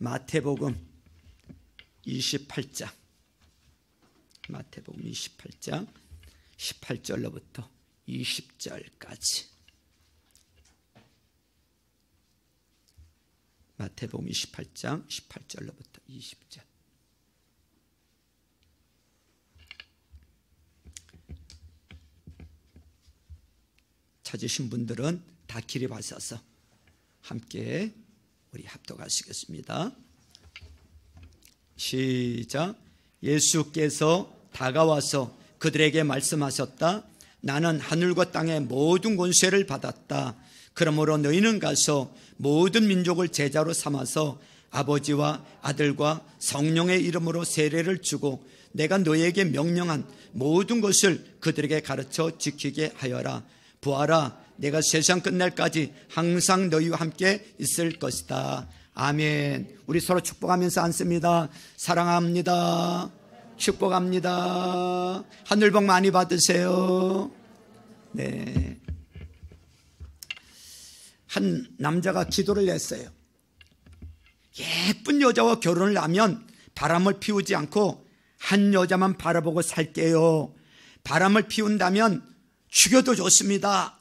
마태복음 28장, 마태복음 28장 18절로부터 20절까지. 마태복음 28장 18절로부터 20절. 찾으신 분들은 다 기립하셔서 함께 우리 합독하시겠습니다. 시작. 예수께서 다가와서 그들에게 말씀하셨다. 나는 하늘과 땅의 모든 권세를 받았다. 그러므로 너희는 가서 모든 민족을 제자로 삼아서 아버지와 아들과 성령의 이름으로 세례를 주고 내가 너희에게 명령한 모든 것을 그들에게 가르쳐 지키게 하여라. 보아라, 내가 세상 끝날까지 항상 너희와 함께 있을 것이다. 아멘. 우리 서로 축복하면서 앉습니다. 사랑합니다. 축복합니다. 하늘 복 많이 받으세요. 네. 한 남자가 기도를 했어요. 예쁜 여자와 결혼을 하면 바람을 피우지 않고 한 여자만 바라보고 살게요. 바람을 피운다면 죽여도 좋습니다.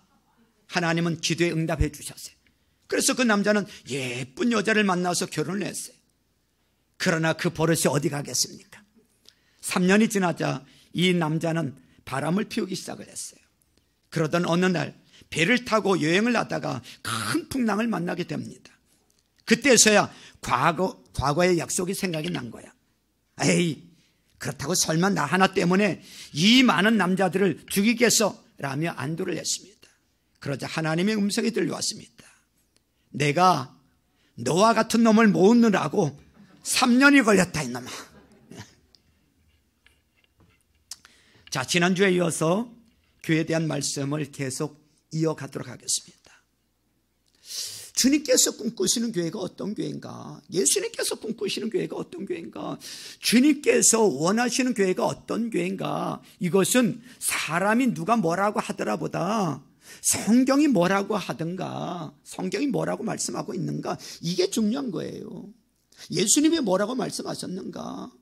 하나님은 기도에 응답해 주셨어요. 그래서 그 남자는 예쁜 여자를 만나서 결혼을 했어요. 그러나 그 버릇이 어디 가겠습니까? 3년이 지나자 이 남자는 바람을 피우기 시작을 했어요. 그러던 어느 날 배를 타고 여행을 하다가 큰 풍랑을 만나게 됩니다. 그때서야 과거의 약속이 생각이 난 거야. 에이, 그렇다고 설마 나 하나 때문에 이 많은 남자들을 죽이겠어? 라며 안도를 했습니다. 그러자 하나님의 음성이 들려왔습니다. 내가 너와 같은 놈을 모으느라고 3년이 걸렸다, 이놈아. 자, 지난주에 이어서 교회에 대한 말씀을 계속 이어가도록 하겠습니다. 주님께서 꿈꾸시는 교회가 어떤 교회인가? 예수님께서 꿈꾸시는 교회가 어떤 교회인가? 주님께서 원하시는 교회가 어떤 교회인가? 이것은 사람이 누가 뭐라고 하더라보다 성경이 뭐라고 하든가, 성경이 뭐라고 말씀하고 있는가, 이게 중요한 거예요. 예수님이 뭐라고 말씀하셨는가?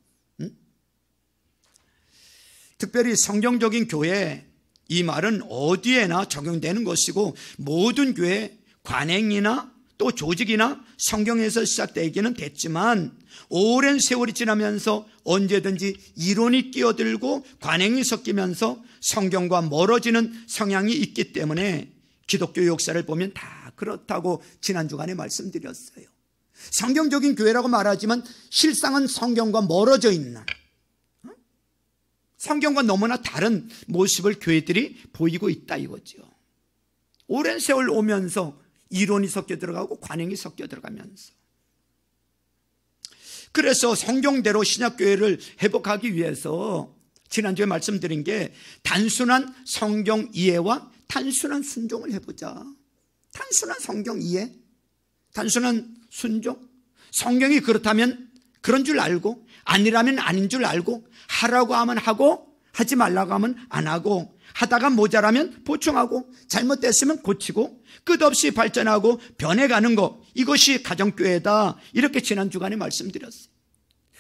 특별히 성경적인 교회, 이 말은 어디에나 적용되는 것이고 모든 교회, 관행이나 또 조직이나 성경에서 시작되기는 됐지만 오랜 세월이 지나면서 언제든지 이론이 끼어들고 관행이 섞이면서 성경과 멀어지는 성향이 있기 때문에 기독교 역사를 보면 다 그렇다고 지난 주간에 말씀드렸어요. 성경적인 교회라고 말하지만 실상은 성경과 멀어져 있는, 성경과 너무나 다른 모습을 교회들이 보이고 있다 이거죠. 오랜 세월 오면서 이론이 섞여 들어가고 관행이 섞여 들어가면서, 그래서 성경대로 신약교회를 회복하기 위해서 지난주에 말씀드린 게 단순한 성경 이해와 단순한 순종을 해보자. 단순한 성경 이해, 단순한 순종. 성경이 그렇다면 그런 줄 알고, 아니라면 아닌 줄 알고, 하라고 하면 하고, 하지 말라고 하면 안 하고, 하다가 모자라면 보충하고, 잘못됐으면 고치고, 끝없이 발전하고 변해가는 것, 이것이 가정교회다. 이렇게 지난 주간에 말씀드렸어요.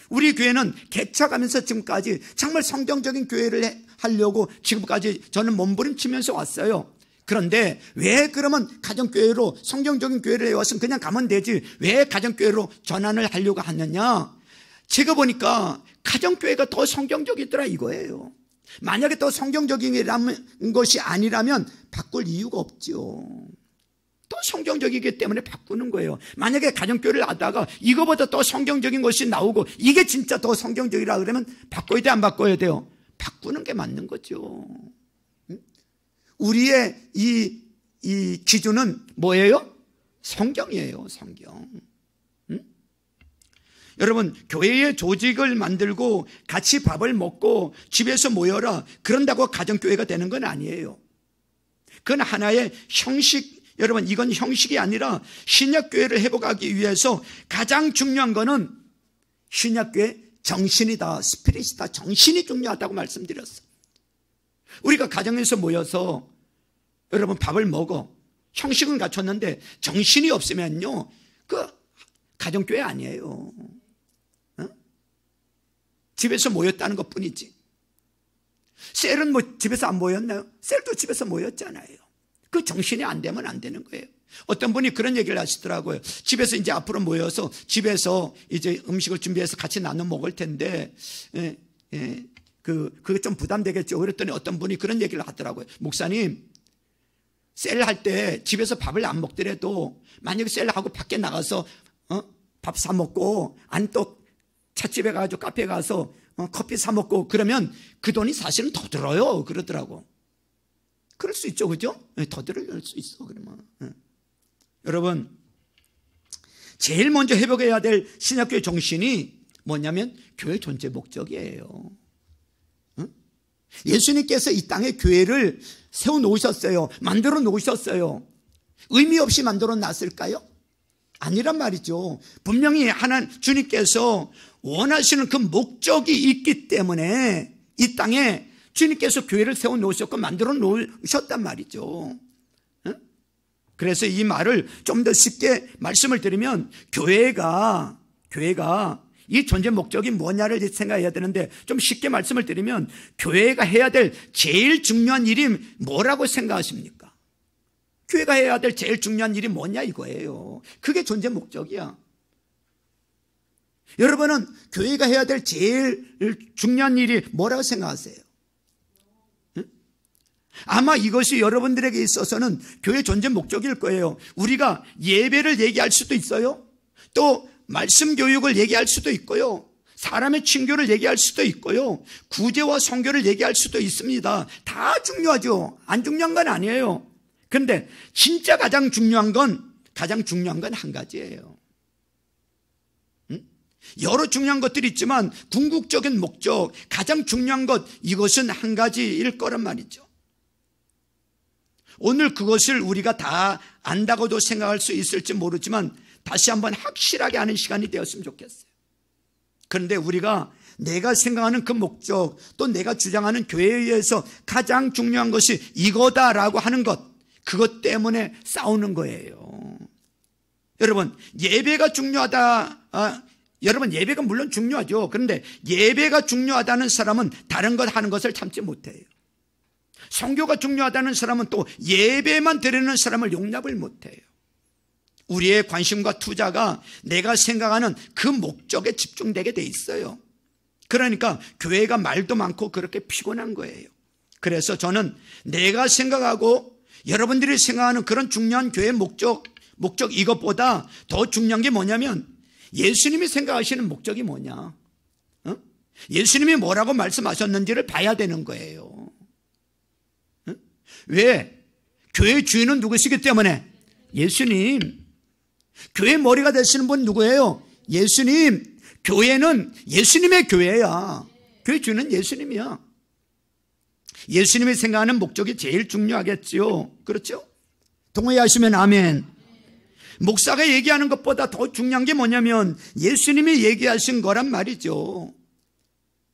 우리 교회는 개척하면서 지금까지 정말 성경적인 교회를 하려고 지금까지 저는 몸부림치면서 왔어요. 그런데 왜 그러면 가정교회로, 성경적인 교회를 해왔으면 그냥 가면 되지, 왜 가정교회로 전환을 하려고 하느냐? 제가 보니까 가정교회가 더 성경적이더라 이거예요. 만약에 더 성경적인 것이 아니라면 바꿀 이유가 없죠. 더 성경적이기 때문에 바꾸는 거예요. 만약에 가정교회를 하다가 이거보다 더 성경적인 것이 나오고 이게 진짜 더 성경적이라 그러면 바꿔야 돼, 안 바꿔야 돼요? 바꾸는 게 맞는 거죠. 우리의 이 기준은 뭐예요? 성경이에요, 성경. 여러분, 교회의 조직을 만들고 같이 밥을 먹고 집에서 모여라, 그런다고 가정교회가 되는 건 아니에요. 그건 하나의 형식. 여러분, 이건 형식이 아니라 신약교회를 회복하기 위해서 가장 중요한 거는 신약교회 정신이다, 스피릿이다. 정신이 중요하다고 말씀드렸어요. 우리가 가정에서 모여서 여러분 밥을 먹어, 형식은 갖췄는데 정신이 없으면요, 가정교회 아니에요. 집에서 모였다는 것 뿐이지. 셀은 뭐 집에서 안 모였나요? 셀도 집에서 모였잖아요. 그 정신이 안 되면 안 되는 거예요. 어떤 분이 그런 얘기를 하시더라고요. 집에서 이제 앞으로 모여서 집에서 이제 음식을 준비해서 같이 나눠 먹을 텐데, 그게 좀 부담되겠죠. 그랬더니 어떤 분이 그런 얘기를 하더라고요. 목사님, 셀 할 때 집에서 밥을 안 먹더라도 만약에 셀하고 밖에 나가서 밥 사 먹고 안 또 찻집에 가서 카페에 가서 커피 사 먹고 그러면 그 돈이 사실은 더 들어요. 그러더라고. 그럴 수 있죠. 그죠? 더 들을 수 있어. 그러면. 여러분, 제일 먼저 회복해야 될 신약교회 정신이 뭐냐면 교회 존재 목적이에요. 예수님께서 이 땅에 교회를 세워놓으셨어요. 만들어 놓으셨어요. 의미 없이 만들어 놨을까요? 아니란 말이죠. 분명히 주님께서 원하시는 그 목적이 있기 때문에 이 땅에 주님께서 교회를 세워놓으셨고 만들어 놓으셨단 말이죠. 그래서 이 말을 좀 더 쉽게 말씀을 드리면 교회가 이 존재 목적이 뭐냐를 생각해야 되는데 좀 쉽게 말씀을 드리면 교회가 해야 될 제일 중요한 일이 뭐라고 생각하십니까? 교회가 해야 될 제일 중요한 일이 뭐냐 이거예요. 그게 존재 목적이야. 여러분은 교회가 해야 될 제일 중요한 일이 뭐라고 생각하세요? 아마 이것이 여러분들에게 있어서는 교회 존재 목적일 거예요. 우리가 예배를 얘기할 수도 있어요. 또 말씀 교육을 얘기할 수도 있고요. 사람의 친교를 얘기할 수도 있고요. 구제와 선교를 얘기할 수도 있습니다. 다 중요하죠. 안 중요한 건 아니에요. 그런데 진짜 가장 중요한 건 한 가지예요. 여러 중요한 것들이 있지만 궁극적인 목적, 가장 중요한 것, 이것은 한 가지일 거란 말이죠. 오늘 그것을 우리가 다 안다고도 생각할 수 있을지 모르지만 다시 한번 확실하게 아는 시간이 되었으면 좋겠어요. 그런데 우리가 내가 생각하는 그 목적, 또 내가 주장하는 교회에 의해서 가장 중요한 것이 이거다라고 하는 것, 그것 때문에 싸우는 거예요. 여러분, 예배가 중요하다. 여러분, 예배가 물론 중요하죠. 그런데 예배가 중요하다는 사람은 다른 것 하는 것을 참지 못해요. 선교가 중요하다는 사람은 또 예배만 드리는 사람을 용납을 못해요. 우리의 관심과 투자가 내가 생각하는 그 목적에 집중되게 돼 있어요. 그러니까 교회가 말도 많고 그렇게 피곤한 거예요. 그래서 저는 내가 생각하고 여러분들이 생각하는 그런 중요한 교회의 목적 이것보다 더 중요한 게 뭐냐면 예수님이 생각하시는 목적이 뭐냐, 예수님이 뭐라고 말씀하셨는지를 봐야 되는 거예요. 왜? 교회의 주인은 누구시기 때문에? 예수님. 교회 머리가 되시는 분 누구예요? 예수님. 교회는 예수님의 교회야. 교회 주인은 예수님이야. 예수님이 생각하는 목적이 제일 중요하겠지요. 그렇죠? 동의하시면 아멘. 목사가 얘기하는 것보다 더 중요한 게 뭐냐면 예수님이 얘기하신 거란 말이죠.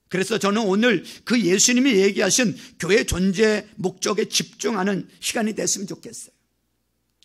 그래서 저는 오늘 그 예수님이 얘기하신 교회 존재 목적에 집중하는 시간이 됐으면 좋겠어요.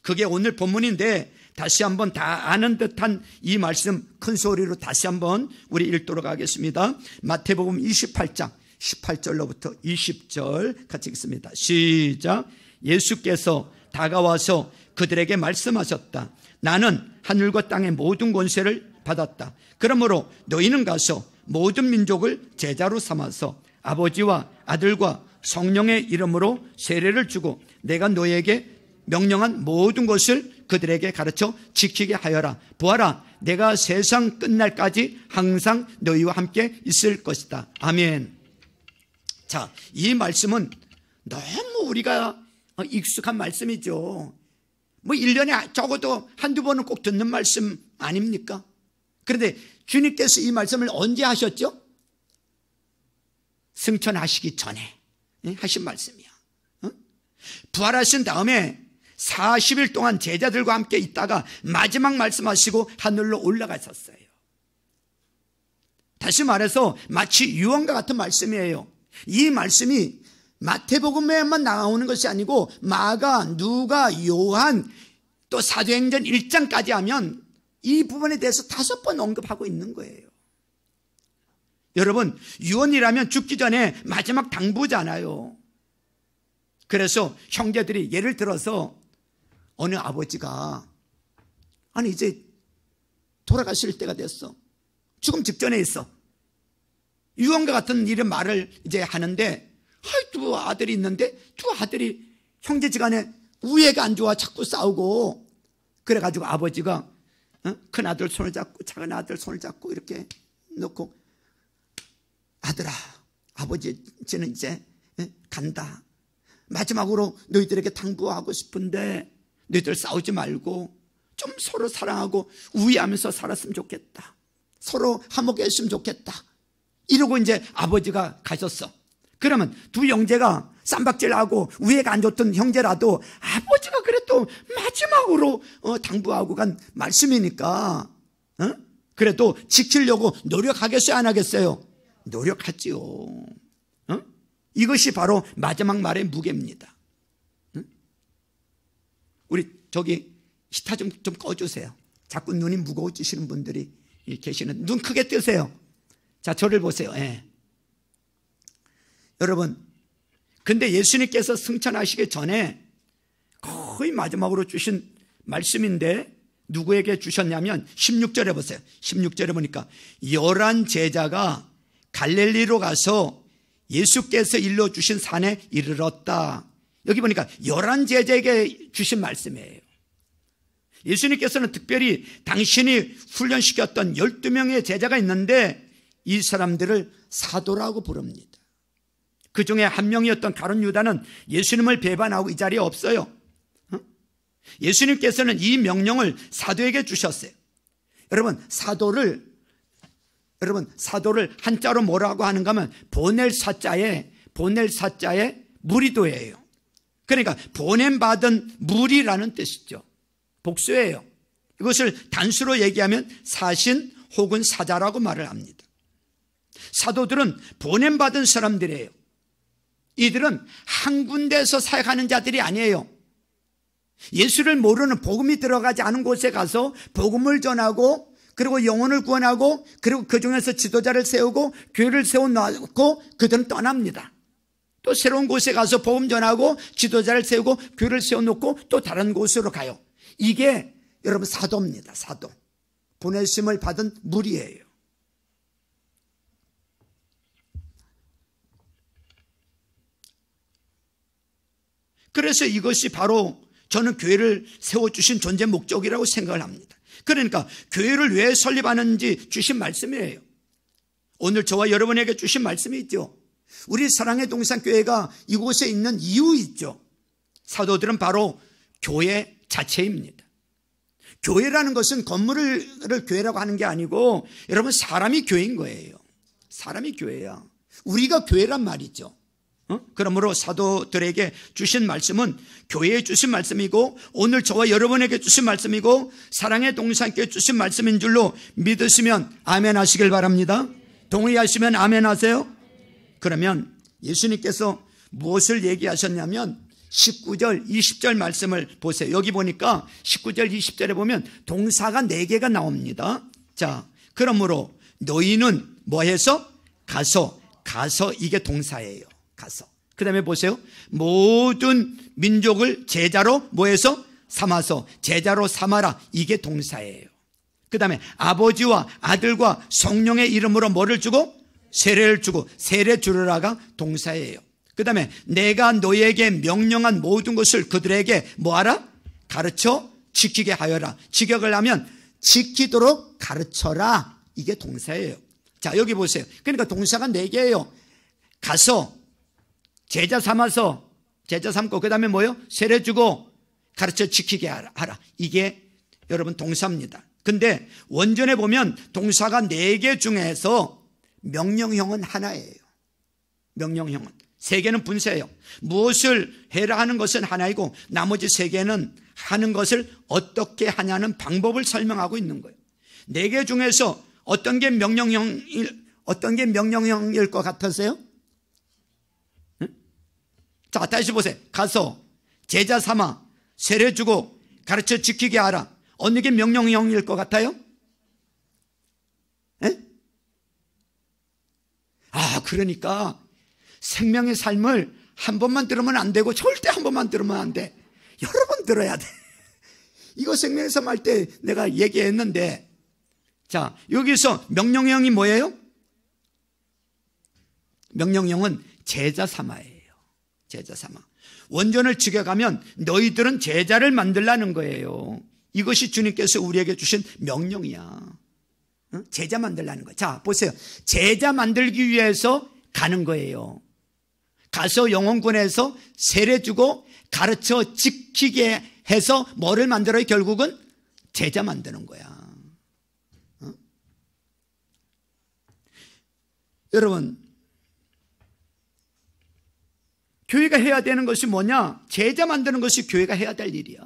그게 오늘 본문인데 다시 한번 다 아는 듯한 이 말씀 큰 소리로 다시 한번 우리 읽도록 하겠습니다. 마태복음 28장 18절로부터 20절 같이 읽습니다. 시작. 예수께서 다가와서 그들에게 말씀하셨다. 나는 하늘과 땅의 모든 권세를 받았다. 그러므로 너희는 가서 모든 민족을 제자로 삼아서 아버지와 아들과 성령의 이름으로 세례를 주고 내가 너희에게 명령한 모든 것을 그들에게 가르쳐 지키게 하여라. 보아라, 내가 세상 끝날까지 항상 너희와 함께 있을 것이다. 아멘. 자, 이 말씀은 너무 우리가 익숙한 말씀이죠. 뭐 1년에 적어도 한두 번은 꼭 듣는 말씀 아닙니까? 그런데 주님께서 이 말씀을 언제 하셨죠? 승천하시기 전에 하신 말씀이야. 부활하신 다음에 40일 동안 제자들과 함께 있다가 마지막 말씀하시고 하늘로 올라가셨어요. 다시 말해서 마치 유언과 같은 말씀이에요. 이 말씀이 마태복음에만 나오는 것이 아니고 마가, 누가, 요한 또 사도행전 1장까지 하면 이 부분에 대해서 5번 언급하고 있는 거예요. 여러분, 유언이라면 죽기 전에 마지막 당부잖아요. 그래서 형제들이 예를 들어서 어느 아버지가 아니 이제 돌아가실 때가 됐어. 죽음 직전에 있어. 유언과 같은 이런 말을 이제 하는데 두 아들이 있는데 두 아들이 형제지간에 우애가 안 좋아 자꾸 싸우고 그래가지고 아버지가 큰 아들 손을 잡고 작은 아들 손을 잡고 이렇게 놓고 아들아 아버지는 이제 간다. 마지막으로 너희들에게 당부하고 싶은데 너희들 싸우지 말고 좀 서로 사랑하고 우애하면서 살았으면 좋겠다. 서로 화목했으면 좋겠다. 이러고 이제 아버지가 가셨어. 그러면 두 형제가 쌈박질하고 우애가 안 좋던 형제라도 아버지가 그래도 마지막으로 당부하고 간 말씀이니까 그래도 지키려고 노력하겠어요 안 하겠어요? 노력하지요. 이것이 바로 마지막 말의 무게입니다. 우리 저기 히타 좀 꺼주세요. 자꾸 눈이 무거워지시는 분들이 계시는 눈 크게 뜨세요. 자, 저를 보세요. 예. 여러분, 근데 예수님께서 승천하시기 전에 거의 마지막으로 주신 말씀인데 누구에게 주셨냐면 16절에 보세요. 16절에 보니까 11 제자가 갈릴리로 가서 예수께서 일러주신 산에 이르렀다. 여기 보니까 11 제자에게 주신 말씀이에요. 예수님께서는 특별히 당신이 훈련시켰던 12명의 제자가 있는데 이 사람들을 사도라고 부릅니다. 그 중에 한 명이었던 가룟 유다는 예수님을 배반하고 이 자리에 없어요. 예수님께서는 이 명령을 사도에게 주셨어요. 여러분 사도를 한자로 뭐라고 하는가 하면 보낼 사자에 무리도예요. 그러니까 보냄받은 무리라는 뜻이죠. 복수예요. 이것을 단수로 얘기하면 사신 혹은 사자라고 말을 합니다. 사도들은 보냄받은 사람들이에요. 이들은 한 군데에서 사역하는 자들이 아니에요. 예수를 모르는 복음이 들어가지 않은 곳에 가서 복음을 전하고 그리고 영혼을 구원하고 그리고 그 중에서 지도자를 세우고 교회를 세워놓고 그들은 떠납니다. 또 새로운 곳에 가서 복음 전하고 지도자를 세우고 교회를 세워놓고 또 다른 곳으로 가요. 이게 여러분 사도입니다. 사도. 보내심을 받은 무리예요. 그래서 이것이 바로 저는 교회를 세워주신 존재 목적이라고 생각을 합니다. 그러니까 교회를 왜 설립하는지 주신 말씀이에요. 오늘 저와 여러분에게 주신 말씀이 있죠. 우리 사랑의 동산교회가 이곳에 있는 이유 있죠. 사도들은 바로 교회 자체입니다. 교회라는 것은 건물을 교회라고 하는 게 아니고 여러분 사람이 교회인 거예요. 사람이 교회야. 우리가 교회란 말이죠. 그러므로 사도들에게 주신 말씀은 교회에 주신 말씀이고 오늘 저와 여러분에게 주신 말씀이고 사랑의 동산교회에 주신 말씀인 줄로 믿으시면 아멘 하시길 바랍니다. 동의하시면 아멘 하세요. 그러면 예수님께서 무엇을 얘기하셨냐면 19절 20절 말씀을 보세요. 여기 보니까 19절 20절에 보면 동사가 4개가 나옵니다. 자, 그러므로 너희는 뭐해서? 가서 이게 동사예요. 가서. 그 다음에 보세요. 모든 민족을 제자로 뭐해서? 삼아서. 제자로 삼아라. 이게 동사예요. 그 다음에 아버지와 아들과 성령의 이름으로 뭐를 주고? 세례를 주고 세례 주르라가 동사예요. 그 다음에 내가 너희에게 명령한 모든 것을 그들에게 뭐하라? 가르쳐 지키게 하여라. 직역을 하면 지키도록 가르쳐라. 이게 동사예요. 자, 여기 보세요. 그러니까 동사가 4개예요. 가서 제자 삼아서 제자 삼고 그 다음에 뭐요? 세례 주고 가르쳐 지키게 하라. 이게 여러분 동사입니다. 근데 원전에 보면 동사가 4개 중에서 명령형은 하나예요. 명령형은 3개는 분사예요. 무엇을 해라 하는 것은 하나이고 나머지 3개는 하는 것을 어떻게 하냐는 방법을 설명하고 있는 거예요. 4개 중에서 어떤 게 명령형일 것 같으세요? 자, 다시 보세요. 가서 제자 삼아 세례 주고 가르쳐 지키게 하라. 어느 게 명령형일 것 같아요? 에? 그러니까 생명의 삶을 한 번만 들으면 안 되고 절대 한 번만 들으면 안 돼. 여러 번 들어야 돼. 이거 생명의 삶 할 때 내가 얘기했는데, 자, 여기서 명령형이 뭐예요? 명령형은 제자 삼아예요. 제자 삼아. 원전을 지켜가면 너희들은 제자를 만들라는 거예요. 이것이 주님께서 우리에게 주신 명령이야. 제자 만들라는 거예요. 자, 보세요. 제자 만들기 위해서 가는 거예요. 가서 영혼군에서 세례 주고 가르쳐 지키게 해서 뭐를 만들어요? 결국은 제자 만드는 거야. 여러분, 교회가 해야 되는 것이 뭐냐? 제자 만드는 것이 교회가 해야 될 일이야.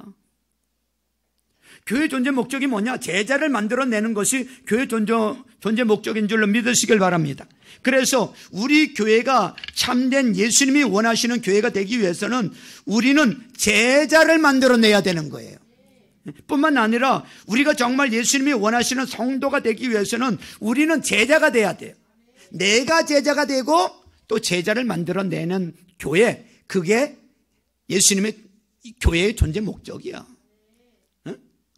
교회 존재 목적이 뭐냐? 제자를 만들어내는 것이 교회 존재 목적인 줄로 믿으시길 바랍니다. 그래서 우리 교회가 참된 예수님이 원하시는 교회가 되기 위해서는 우리는 제자를 만들어내야 되는 거예요. 뿐만 아니라 우리가 정말 예수님이 원하시는 성도가 되기 위해서는 우리는 제자가 돼야 돼요. 내가 제자가 되고 또 제자를 만들어내는 교회, 그게 예수님의 교회의 존재 목적이야.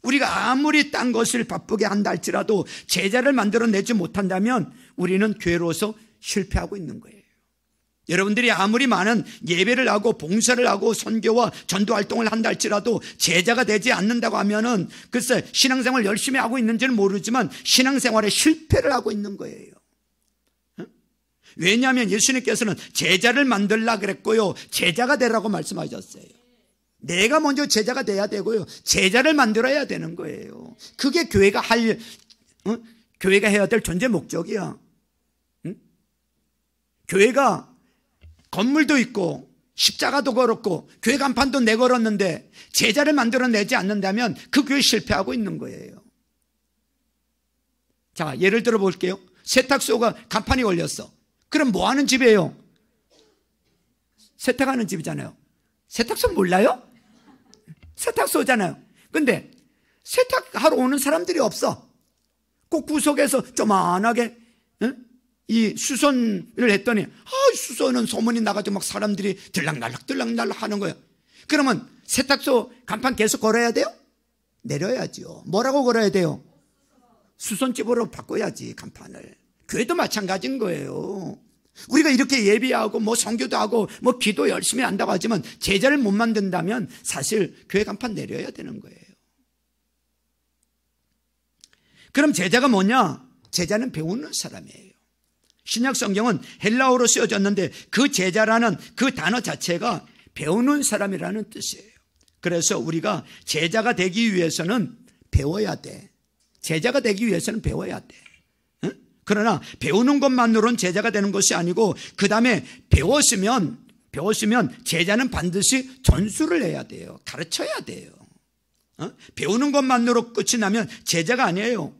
우리가 아무리 딴 것을 바쁘게 한다 할지라도 제자를 만들어내지 못한다면 우리는 교회로서 실패하고 있는 거예요. 여러분들이 아무리 많은 예배를 하고 봉사를 하고 선교와 전도활동을 한다 할지라도 제자가 되지 않는다고 하면은 글쎄 신앙생활 열심히 하고 있는지는 모르지만 신앙생활에 실패를 하고 있는 거예요. 왜냐하면 예수님께서는 제자를 만들라 그랬고요, 제자가 되라고 말씀하셨어요. 내가 먼저 제자가 돼야 되고요, 제자를 만들어야 되는 거예요. 그게 교회가 교회가 해야 될 존재 목적이야. 교회가 건물도 있고 십자가도 걸었고 교회 간판도 내걸었는데 제자를 만들어내지 않는다면 그 교회 실패하고 있는 거예요. 자, 예를 들어 볼게요. 세탁소가 간판이 걸렸어. 그럼 뭐 하는 집이에요? 세탁하는 집이잖아요. 세탁소 몰라요? 세탁소잖아요. 근데 세탁하러 오는 사람들이 없어. 꼭 구석에서 조만하게 이 수선을 했더니 수선은 소문이 나가지고 막 사람들이 들락날락 하는 거예요. 그러면 세탁소 간판 계속 걸어야 돼요? 내려야죠. 뭐라고 걸어야 돼요? 수선집으로 바꿔야지 간판을. 교회도 마찬가지인 거예요. 우리가 이렇게 예배하고 뭐 선교도 하고 뭐 기도 열심히 한다고 하지만 제자를 못 만든다면 사실 교회 간판 내려야 되는 거예요. 그럼 제자가 뭐냐? 제자는 배우는 사람이에요. 신약 성경은 헬라어로 쓰여졌는데 그 제자라는 그 단어 자체가 배우는 사람이라는 뜻이에요. 그래서 우리가 제자가 되기 위해서는 배워야 돼. 제자가 되기 위해서는 배워야 돼. 그러나 배우는 것만으로는 제자가 되는 것이 아니고 그 다음에 배웠으면 제자는 반드시 전수를 해야 돼요. 가르쳐야 돼요. 배우는 것만으로 끝이 나면 제자가 아니에요.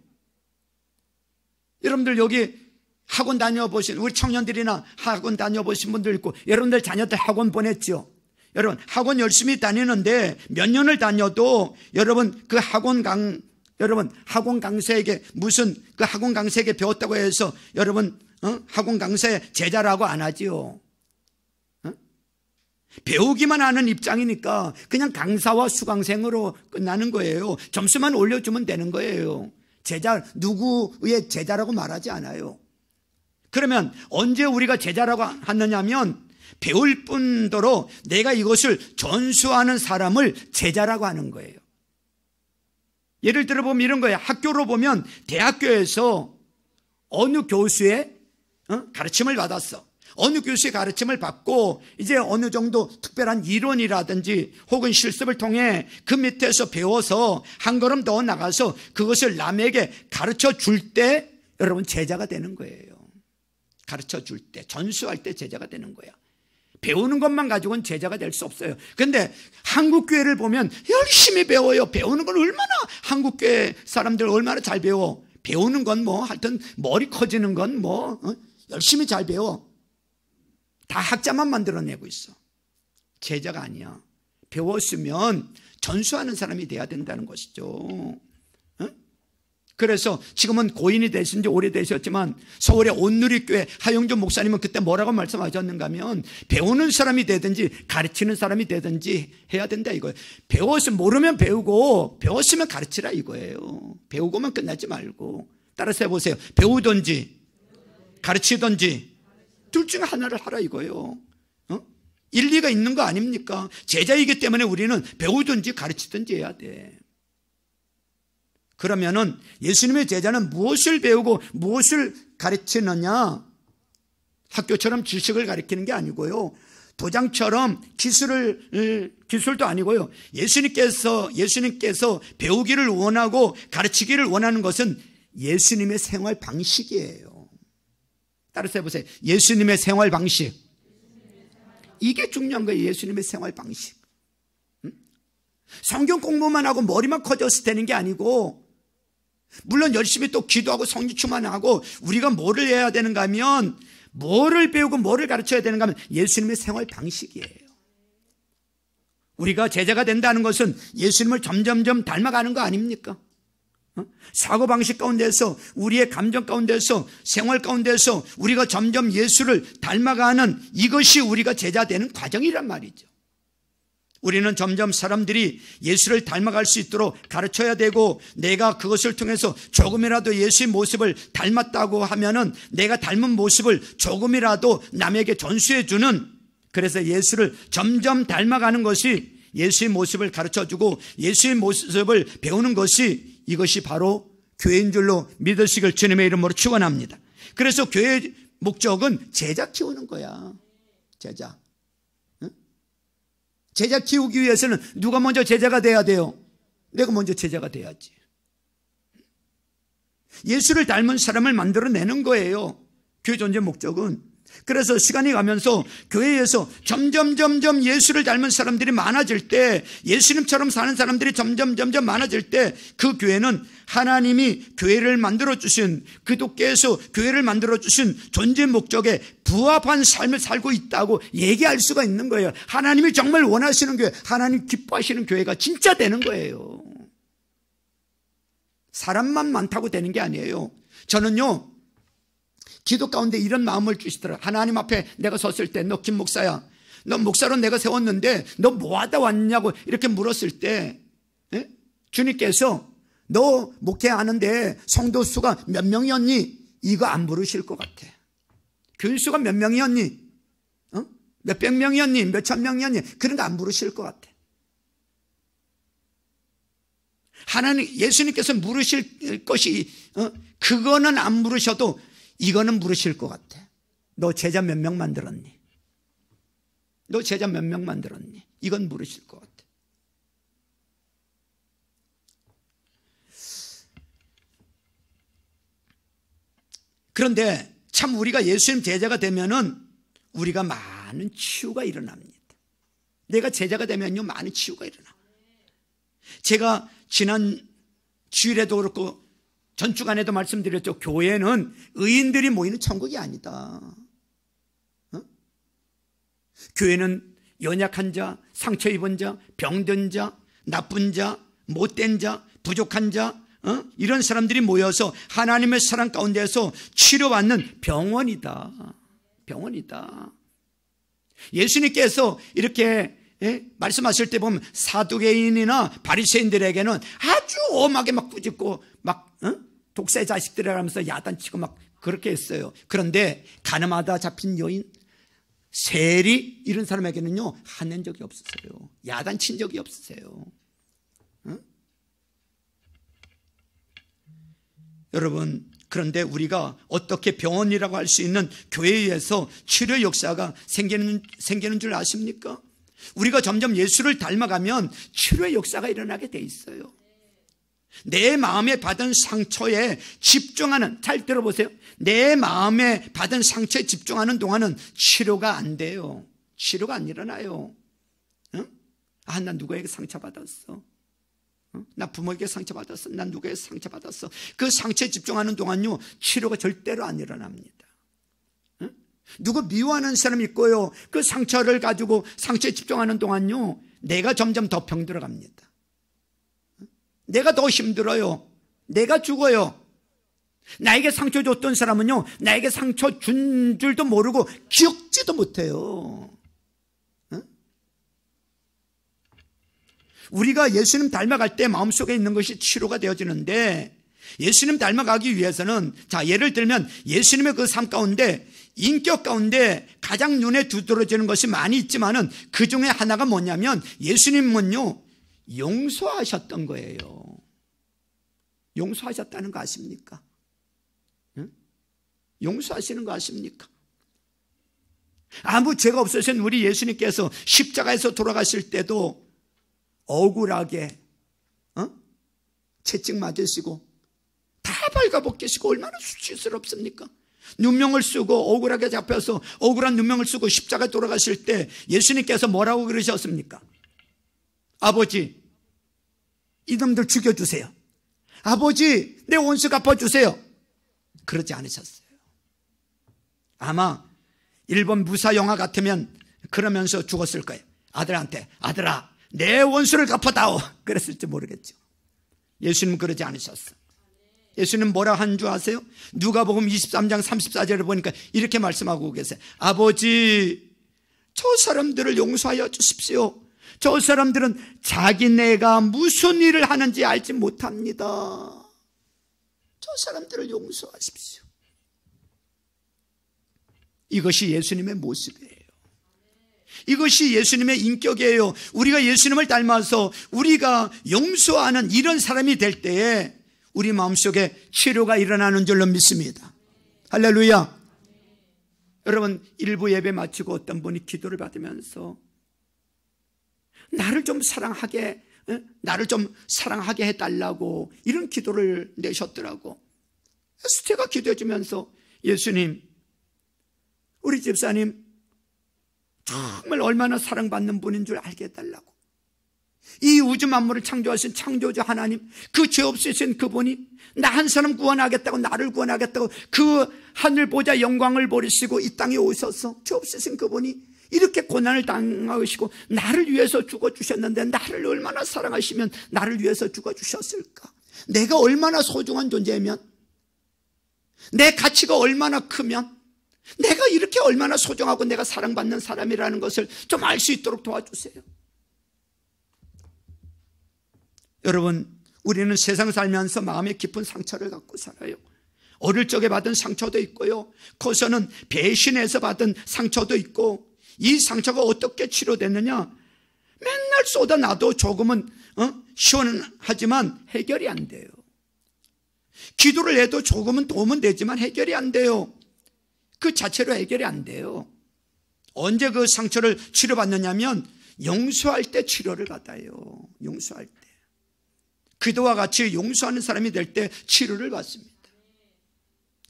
여러분들 여기 학원 다녀보신 우리 청년들이나 학원 다녀보신 분들 있고 여러분들 자녀들 학원 보냈죠. 여러분 학원 열심히 다니는데 몇 년을 다녀도 여러분 그 학원 강사에게 무슨 그 학원 강사에게 배웠다고 해서 여러분 학원 강사의 제자라고 안 하지요. 배우기만 하는 입장이니까 그냥 강사와 수강생으로 끝나는 거예요. 점수만 올려주면 되는 거예요. 제자 누구의 제자라고 말하지 않아요. 그러면 언제 우리가 제자라고 하느냐면 배울 뿐더러 내가 이것을 전수하는 사람을 제자라고 하는 거예요. 예를 들어 보면 이런 거예요. 학교로 보면 대학교에서 어느 교수의 가르침을 받았어. 어느 교수의 가르침을 받고 이제 어느 정도 특별한 이론이라든지 혹은 실습을 통해 그 밑에서 배워서 한 걸음 더 나가서 그것을 남에게 가르쳐 줄 때 여러분 제자가 되는 거예요. 가르쳐 줄 때, 전수할 때 제자가 되는 거야. 배우는 것만 가지고는 제자가 될 수 없어요. 그런데 한국교회를 보면 열심히 배워요. 배우는 건 얼마나 한국교회 사람들 얼마나 잘 배워. 배우는 건 뭐 하여튼 머리 커지는 건 뭐 열심히 잘 배워. 다 학자만 만들어내고 있어. 제자가 아니야. 배웠으면 전수하는 사람이 돼야 된다는 것이죠. 그래서 지금은 고인이 되신 지 오래되셨지만 서울의 온누리교회 하영준 목사님은 그때 뭐라고 말씀하셨는가 하면 배우는 사람이 되든지 가르치는 사람이 되든지 해야 된다 이거예요. 배웠으면 모르면 배우고 배웠으면 가르치라 이거예요. 배우고만 끝나지 말고. 따라서 해보세요. 배우든지 가르치든지 둘 중에 하나를 하라 이거예요. 일리가 있는 거 아닙니까? 제자이기 때문에 우리는 배우든지 가르치든지 해야 돼. 그러면은 예수님의 제자는 무엇을 배우고 무엇을 가르치느냐? 학교처럼 지식을 가르치는 게 아니고요. 도장처럼 기술도 아니고요. 예수님께서 배우기를 원하고 가르치기를 원하는 것은 예수님의 생활 방식이에요. 따라서 해보세요. 예수님의 생활 방식. 이게 중요한 거예요. 예수님의 생활 방식. 성경 공부만 하고 머리만 커졌을 되는 게 아니고, 물론 열심히 또 기도하고 성령 충만하고 우리가 뭐를 해야 되는가 하면, 뭐를 배우고 뭐를 가르쳐야 되는가 하면 예수님의 생활 방식이에요. 우리가 제자가 된다는 것은 예수님을 점점점 닮아가는 거 아닙니까? 사고방식 가운데서, 우리의 감정 가운데서, 생활 가운데서 우리가 점점 예수를 닮아가는, 이것이 우리가 제자 되는 과정이란 말이죠. 우리는 점점 사람들이 예수를 닮아갈 수 있도록 가르쳐야 되고, 내가 그것을 통해서 조금이라도 예수의 모습을 닮았다고 하면은 내가 닮은 모습을 조금이라도 남에게 전수해 주는, 그래서 예수를 점점 닮아가는 것이, 예수의 모습을 가르쳐주고 예수의 모습을 배우는 것이, 이것이 바로 교회인 줄로 믿으시길 주님의 이름으로 축원합니다. 그래서 교회의 목적은 제자 키우는 거야. 제자. 제자 키우기 위해서는 누가 먼저 제자가 돼야 돼요? 내가 먼저 제자가 돼야지. 예수를 닮은 사람을 만들어내는 거예요. 교회 존재 목적은. 그래서 시간이 가면서 교회에서 점점 예수를 닮은 사람들이 많아질 때, 예수님처럼 사는 사람들이 점점 많아질 때, 그 교회는 하나님이 교회를 만들어주신, 기독교에서 교회를 만들어주신 존재 목적에 부합한 삶을 살고 있다고 얘기할 수가 있는 거예요. 하나님이 정말 원하시는 교회, 하나님 기뻐하시는 교회가 진짜 되는 거예요. 사람만 많다고 되는 게 아니에요. 저는요, 기도 가운데 이런 마음을 주시더라. 하나님 앞에 내가 섰을 때, 너 김 목사야, 너 목사로 내가 세웠는데 너 뭐 하다 왔냐고 이렇게 물었을 때, 주님께서 너 목회하는데 성도 수가 몇 명이었니? 이거 안 물으실 것 같아. 교인 수가 몇 명이었니? 몇백 명이었니? 몇천 명이었니? 그런 거 안 물으실 것 같아. 하나님, 예수님께서 물으실 것이, 그거는 안 물으셔도 이거는 물으실 것 같아. 너 제자 몇 명 만들었니? 너 제자 몇 명 만들었니? 이건 물으실 것 같아. 그런데 참 우리가 예수님 제자가 되면은 우리가 많은 치유가 일어납니다. 내가 제자가 되면요, 많은 치유가 일어나. 제가 지난 주일에도 그렇고 전주간에도 말씀드렸죠. 교회는 의인들이 모이는 천국이 아니다. 교회는 연약한 자, 상처 입은 자, 병든 자, 나쁜 자, 못된 자, 부족한 자, 이런 사람들이 모여서 하나님의 사랑 가운데서 치료받는 병원이다. 병원이다. 예수님께서 이렇게 말씀하실 때 보면 사두개인이나 바리새인들에게는 아주 엄하게 막 꾸짖고 막 독사의 자식들이라면서 야단치고 막 그렇게 했어요. 그런데 가늠하다 잡힌 여인, 세리, 이런 사람에게는요 화낸 적이 없으세요. 야단친 적이 없으세요. 여러분, 그런데 우리가 어떻게 병원이라고 할 수 있는 교회에서 치료 역사가 생기는 줄 아십니까? 우리가 점점 예수를 닮아가면 치료의 역사가 일어나게 돼 있어요. 내 마음에 받은 상처에 집중하는, 잘 들어보세요. 내 마음에 받은 상처에 집중하는 동안은 치료가 안 돼요. 치료가 안 일어나요. 아, 난 누구에게 상처받았어. 나 부모에게 상처받았어. 난 누구에게 상처받았어. 그 상처에 집중하는 동안요 치료가 절대로 안 일어납니다. 누구 미워하는 사람이 있고요, 그 상처를 가지고 상처에 집중하는 동안요 내가 점점 더 병들어갑니다. 내가 더 힘들어요. 내가 죽어요. 나에게 상처 줬던 사람은요, 나에게 상처 준 줄도 모르고 기억지도 못해요. 우리가 예수님 닮아갈 때 마음속에 있는 것이 치료가 되어지는데, 예수님 닮아가기 위해서는, 자, 예를 들면 예수님의 그 삶 가운데, 인격 가운데 가장 눈에 두드러지는 것이 많이 있지만은 그 중에 하나가 뭐냐면, 예수님은요, 용서하셨던 거예요. 용서하셨다는 거 아십니까? 응? 용서하시는 거 아십니까? 아무 죄가 없으신 우리 예수님께서 십자가에서 돌아가실 때도 억울하게 채찍 맞으시고 다 발가벗기시고 얼마나 수치스럽습니까? 누명을 쓰고 억울하게 잡혀서 억울한 누명을 쓰고 십자가에 돌아가실 때 예수님께서 뭐라고 그러셨습니까? 아버지, 이놈들 죽여주세요. 아버지, 내 원수 갚아주세요. 그러지 않으셨어요. 아마 일본 무사 영화 같으면 그러면서 죽었을 거예요. 아들한테, 아들아, 내 원수를 갚아다오. 그랬을지 모르겠죠. 예수님은 그러지 않으셨어. 예수님 뭐라 한 줄 아세요? 누가복음 23장 34절을 보니까 이렇게 말씀하고 계세요. 아버지, 저 사람들을 용서하여 주십시오. 저 사람들은 자기네가 무슨 일을 하는지 알지 못합니다. 저 사람들을 용서하십시오. 이것이 예수님의 모습이에요. 이것이 예수님의 인격이에요. 우리가 예수님을 닮아서 우리가 용서하는 이런 사람이 될 때에 우리 마음속에 치료가 일어나는 줄로 믿습니다. 할렐루야. 여러분, 일부 예배 마치고 어떤 분이 기도를 받으면서 나를 좀 사랑하게 해달라고 이런 기도를 내셨더라고. 그래서 제가 기도해 주면서, 예수님, 우리 집사님 정말 얼마나 사랑받는 분인 줄 알게 해달라고. 이 우주 만물을 창조하신 창조주 하나님, 그 죄 없으신 그분이 나 한 사람 구원하겠다고, 나를 구원하겠다고 그 하늘 보좌 영광을 버리시고 이 땅에 오셔서 죄 없으신 그분이 이렇게 고난을 당하시고 나를 위해서 죽어주셨는데, 나를 얼마나 사랑하시면 나를 위해서 죽어주셨을까? 내가 얼마나 소중한 존재면, 내 가치가 얼마나 크면, 내가 이렇게 얼마나 소중하고 내가 사랑받는 사람이라는 것을 좀 알 수 있도록 도와주세요. 여러분, 우리는 세상 살면서 마음에 깊은 상처를 갖고 살아요. 어릴 적에 받은 상처도 있고요, 커서는 배신해서 받은 상처도 있고, 이 상처가 어떻게 치료됐느냐? 맨날 쏟아놔도 조금은 시원하지만 해결이 안 돼요. 기도를 해도 조금은 도움은 되지만 해결이 안 돼요. 그 자체로 해결이 안 돼요. 언제 그 상처를 치료받느냐면 용서할 때 치료를 받아요. 용서할 때. 기도와 같이 용서하는 사람이 될 때 치료를 받습니다.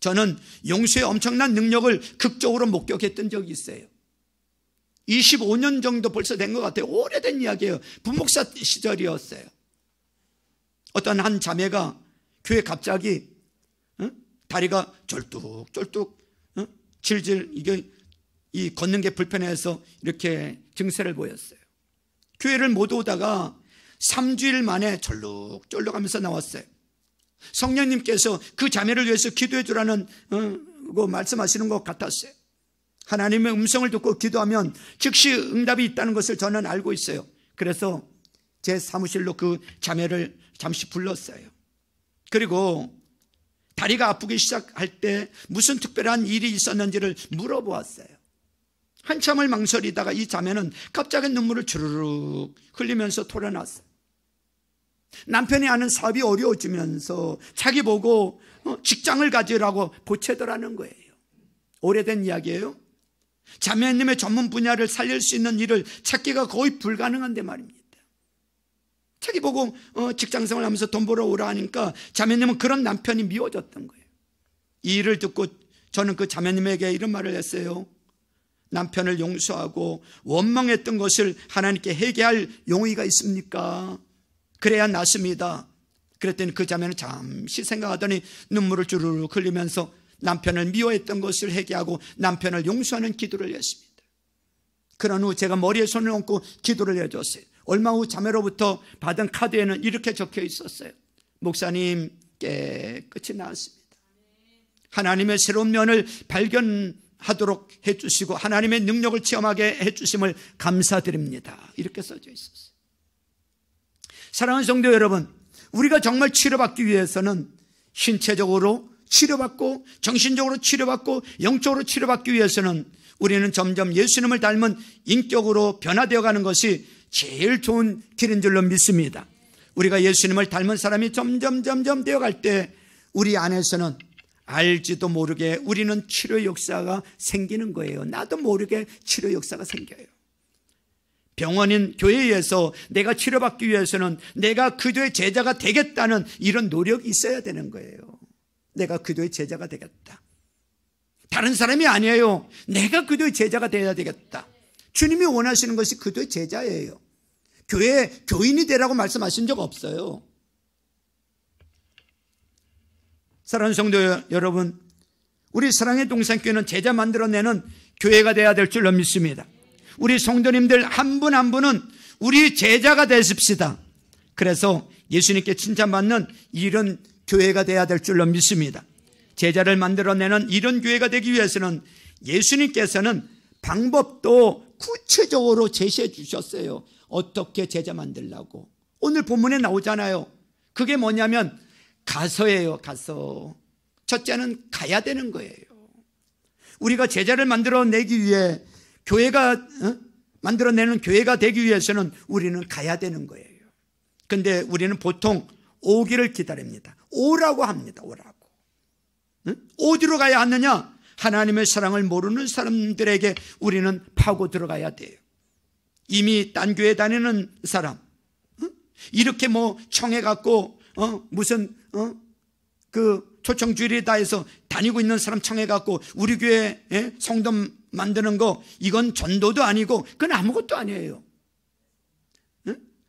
저는 용서의 엄청난 능력을 극적으로 목격했던 적이 있어요. 25년 정도 벌써 된 것 같아요. 오래된 이야기예요. 부목사 시절이었어요. 어떤 한 자매가 교회 갑자기 다리가 쫄뚝쫄뚝 질질 이게 걷는 게 불편해서 이렇게 증세를 보였어요. 교회를 못 오다가 3주일 만에 절룩절룩하면서 나왔어요. 성령님께서 그 자매를 위해서 기도해 주라는 말씀하시는 것 같았어요. 하나님의 음성을 듣고 기도하면 즉시 응답이 있다는 것을 저는 알고 있어요. 그래서 제 사무실로 그 자매를 잠시 불렀어요. 그리고 다리가 아프기 시작할 때 무슨 특별한 일이 있었는지를 물어보았어요. 한참을 망설이다가 이 자매는 갑자기 눈물을 주르륵 흘리면서 토려놨어요. 남편이 하는 사업이 어려워지면서 자기 보고 직장을 가지라고 보채더라는 거예요. 오래된 이야기예요. 자매님의 전문 분야를 살릴 수 있는 일을 찾기가 거의 불가능한데 말입니다. 자기 보고 직장생활 하면서 돈 벌어 오라 하니까 자매님은 그런 남편이 미워졌던 거예요. 이 일을 듣고 저는 그 자매님에게 이런 말을 했어요. 남편을 용서하고 원망했던 것을 하나님께 회개할 용의가 있습니까? 그래야 낫습니다. 그랬더니 그 자매는 잠시 생각하더니 눈물을 주르륵 흘리면서 남편을 미워했던 것을 회개하고 남편을 용서하는 기도를 했습니다. 그런 후 제가 머리에 손을 얹고 기도를 해줬어요. 얼마 후 자매로부터 받은 카드에는 이렇게 적혀 있었어요. 목사님께 깨끗이 나았습니다. 하나님의 새로운 면을 발견하도록 해주시고 하나님의 능력을 체험하게 해주심을 감사드립니다. 이렇게 써져 있었어요. 사랑하는 성도 여러분, 우리가 정말 치료받기 위해서는 신체적으로 치료받고 정신적으로 치료받고 영적으로 치료받기 위해서는 우리는 점점 예수님을 닮은 인격으로 변화되어 가는 것이 제일 좋은 길인 줄로 믿습니다. 우리가 예수님을 닮은 사람이 점점 되어갈 때 우리 안에서는 알지도 모르게 우리는 치료 역사가 생기는 거예요. 나도 모르게 치료 역사가 생겨요. 병원인 교회에서 내가 치료받기 위해서는 내가 그도의 제자가 되겠다는 이런 노력이 있어야 되는 거예요. 내가 그도의 제자가 되겠다. 다른 사람이 아니에요. 내가 그도의 제자가 되어야 되겠다. 주님이 원하시는 것이 그도의 제자예요. 교회 교인이 되라고 말씀하신 적 없어요. 사랑하는 성도 여러분, 우리 사랑의 동산교회는 제자 만들어내는 교회가 되어야 될 줄로 믿습니다. 우리 성도님들 한 분 한 분은 우리 제자가 되십시다. 그래서 예수님께 칭찬받는 이런 교회가 되어야 될 줄로 믿습니다. 제자를 만들어내는 이런 교회가 되기 위해서는 예수님께서는 방법도 구체적으로 제시해 주셨어요. 어떻게 제자 만들라고. 오늘 본문에 나오잖아요. 그게 뭐냐면 가서예요. 가서. 첫째는 가야 되는 거예요. 우리가 제자를 만들어내기 위해 교회가 만들어내는 교회가 되기 위해서는 우리는 가야 되는 거예요. 근데 우리는 보통 오기를 기다립니다. 오라고 합니다. 오라고. 어디로 가야 하느냐? 하나님의 사랑을 모르는 사람들에게 우리는 파고 들어가야 돼요. 이미 딴 교회 다니는 사람, 이렇게 뭐 청해 갖고 무슨 그 초청주일이 다 해서 다니고 있는 사람 청해 갖고 우리 교회 성도 만드는 거, 이건 전도도 아니고 그건 아무것도 아니에요.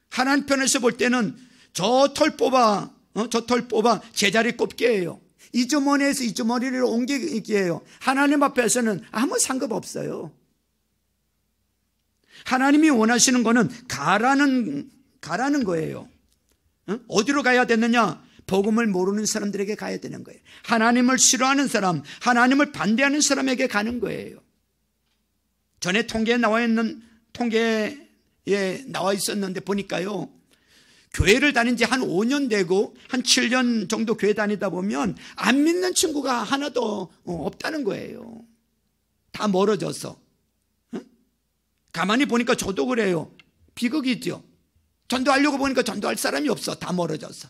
하나님 편에서 볼 때는 저 털 뽑아 제자리 꼽기예요. 이 주머니에서 이 주머니를 옮기기예요. 하나님 앞에서는 아무 상관없어요. 하나님이 원하시는 거는 가라는 거예요. 어디로 가야 되느냐? 복음을 모르는 사람들에게 가야 되는 거예요. 하나님을 싫어하는 사람, 하나님을 반대하는 사람에게 가는 거예요. 전에 통계에 나와 있었는데 보니까요, 교회를 다닌 지 한 5년 되고 한 7년 정도 교회 다니다 보면 안 믿는 친구가 하나도 없다는 거예요. 다 멀어져서. 가만히 보니까 저도 그래요. 비극이죠. 전도하려고 보니까 전도할 사람이 없어. 다 멀어져서.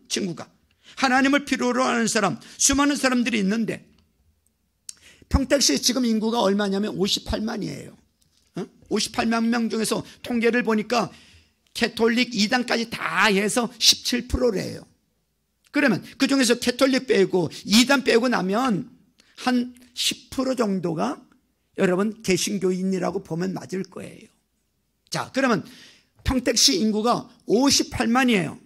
친구가. 하나님을 필요로 하는 사람, 수많은 사람들이 있는데 평택시 지금 인구가 얼마냐면 58만이에요. 58만 명 중에서 통계를 보니까 캐톨릭 2단까지 다 해서 17%래요. 그러면 그 중에서 캐톨릭 빼고 2단 빼고 나면 한 10% 정도가 여러분 개신교인이라고 보면 맞을 거예요. 자, 그러면 평택시 인구가 58만이에요.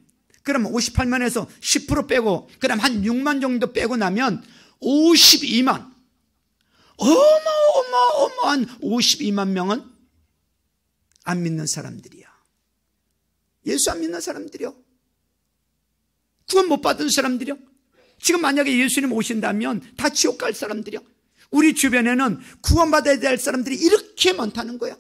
그러면 58만에서 10% 빼고 그럼 한 6만 정도 빼고 나면 52만, 어마어마한 52만 명은 안 믿는 사람들이야. 예수 안 믿는 사람들이요. 구원 못 받은 사람들이요. 지금 만약에 예수님 오신다면 다 지옥 갈 사람들이요. 우리 주변에는 구원받아야 될 사람들이 이렇게 많다는 거야.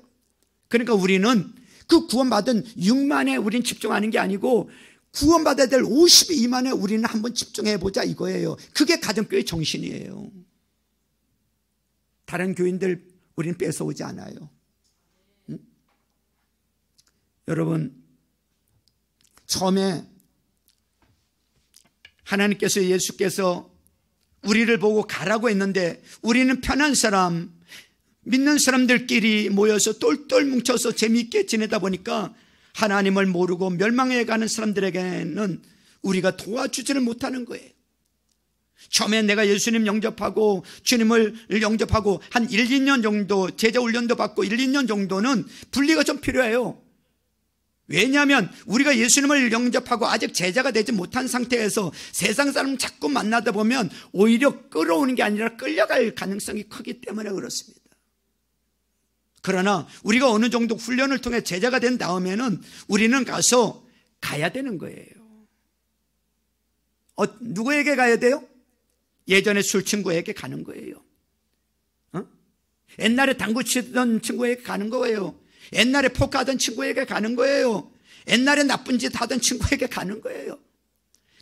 그러니까 우리는 그 구원받은 6만에 우린 집중하는 게 아니고 구원받아야 될 52만에 우리는 한번 집중해보자 이거예요. 그게 가정교회 정신이에요. 다른 교인들 우리는 뺏어오지 않아요. 응? 여러분, 처음에 하나님께서 예수께서 우리를 보고 가라고 했는데 우리는 편한 사람, 믿는 사람들끼리 모여서 똘똘 뭉쳐서 재미있게 지내다 보니까 하나님을 모르고 멸망해 가는 사람들에게는 우리가 도와주지를 못하는 거예요. 처음에 내가 예수님 영접하고 주님을 영접하고 한 1, 2년 정도 제자 훈련도 받고 1, 2년 정도는 분리가 좀 필요해요. 왜냐하면 우리가 예수님을 영접하고 아직 제자가 되지 못한 상태에서 세상 사람 자꾸 만나다 보면 오히려 끌어오는 게 아니라 끌려갈 가능성이 크기 때문에 그렇습니다. 그러나 우리가 어느 정도 훈련을 통해 제자가 된 다음에는 우리는 가야 되는 거예요. 누구에게 가야 돼요? 예전에 술 친구에게 가는 거예요. 옛날에 당구 치던 친구에게 가는 거예요. 옛날에 포크하던 친구에게 가는 거예요. 옛날에 나쁜 짓 하던 친구에게 가는 거예요.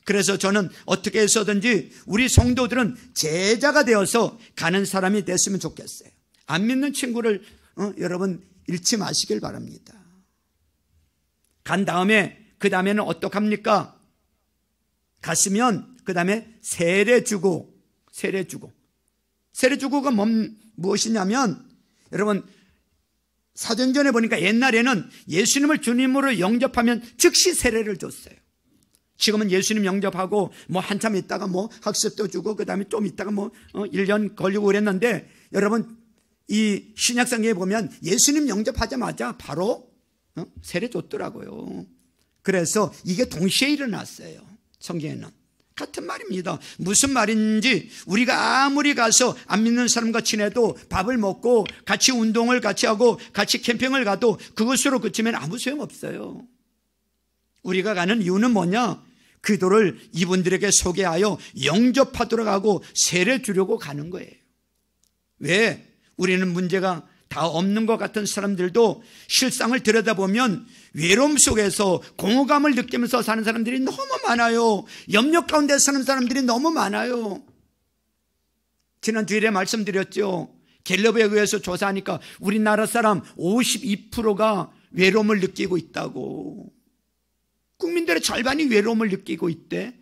그래서 저는 어떻게 해서든지 우리 성도들은 제자가 되어서 가는 사람이 됐으면 좋겠어요. 안 믿는 친구를 여러분 잃지 마시길 바랍니다. 간 다음에 그 다음에는 어떡합니까? 갔으면 그 다음에 세례 주고가 무엇이냐면, 여러분 사전전에 보니까 옛날에는 예수님을 주님으로 영접하면 즉시 세례를 줬어요. 지금은 예수님 영접하고 한참 있다가 학습도 주고 그 다음에 좀 있다가 1년 걸리고 그랬는데, 여러분 이 신약성경에 보면 예수님 영접하자마자 바로 세례 줬더라고요. 그래서 이게 동시에 일어났어요. 성경에는 같은 말입니다. 무슨 말인지, 우리가 아무리 가서 안 믿는 사람과 지내도, 밥을 먹고 같이 운동을 같이 하고 같이 캠핑을 가도 그것으로 그치면 아무 소용없어요. 우리가 가는 이유는 뭐냐? 기도를 이분들에게 소개하여 영접하도록 하고 세례 주려고 가는 거예요. 왜? 우리는 문제가 다 없는 것 같은 사람들도 실상을 들여다보면 외로움 속에서 공허감을 느끼면서 사는 사람들이 너무 많아요. 염려 가운데 사는 사람들이 너무 많아요. 지난 주일에 말씀드렸죠. 갤럽에 의해서 조사하니까 우리나라 사람 52%가 외로움을 느끼고 있다고. 국민들의 절반이 외로움을 느끼고 있대.